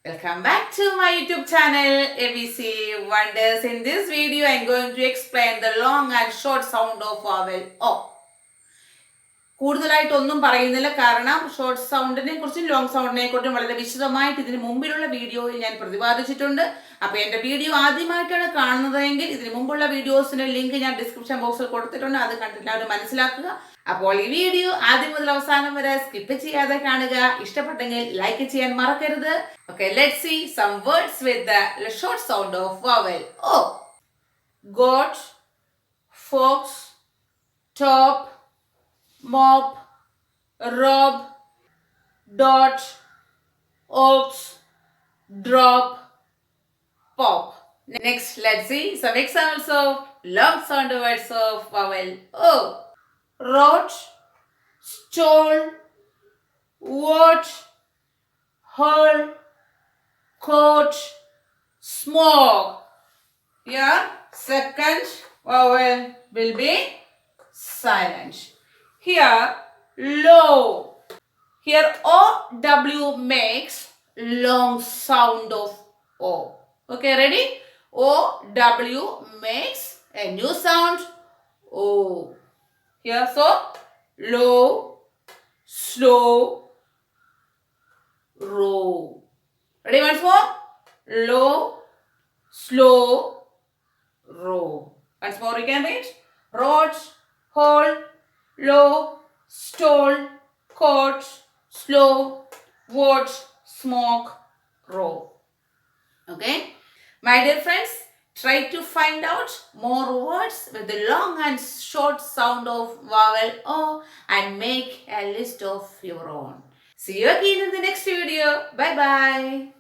Welcome back to my YouTube channel ABC Wonders. In this video, I am going to explain the long and short sound of vowel O. കൂടുതലായിട്ടൊന്നും പറയുന്നില്ല കാരണം short സൗണ്ടിനെ കുറിച്ചും long സൗണ്ടിനെ കുറിച്ചും വളരെ വിശദമായിട്ട് ഇതിന് മുമ്പിലുള്ള വീഡിയോയിൽ ഞാൻ പ്രതിപാദിച്ചിട്ടുണ്ട്. അപ്പോൾ എൻ്റെ വീഡിയോ ആദ്യമായിട്ടാണ് കാണുന്നതെങ്കിൽ ഇതിന് മുമ്പുള്ള വീഡിയോസിന്റെ ലിങ്ക് ഞാൻ ഡിസ്ക്രിപ്ഷൻ ബോക്സിൽ കൊടുത്തിട്ടുണ്ട്. അത് കണ്ടിട്ട് അവർ മനസ്സിലാക്കുക. അപ്പോൾ ഈ വീഡിയോ ആദ്യം മുതൽ അവസാനം വരെ സ്കിപ്പ് ചെയ്യാതെ കാണുക. ഇഷ്ടപ്പെട്ടെങ്കിൽ ലൈക്ക് ചെയ്യാൻ മറക്കരുത്. Okay, let's see some words with the short sound of vowel O. Goat, fox, top, mop, rob, dot, ox, drop, pop. Next, let's see some examples of long sound words of vowel O. Rot, stole, what, hurl, coat, smoke. Here, second vowel will be silent. Here, low. Here, OW makes long sound of O. Okay, ready? OW makes a new sound O. Here, so low, slow, row. Ready once more? Low, slow, row. Once more we can read. Rot, hole, low, stole, caught, slow, watch, smoke, row. Okay? My dear friends, try to find out more words with the long and short sound of vowel O and make a list of your own. See you again in the next video. Bye bye.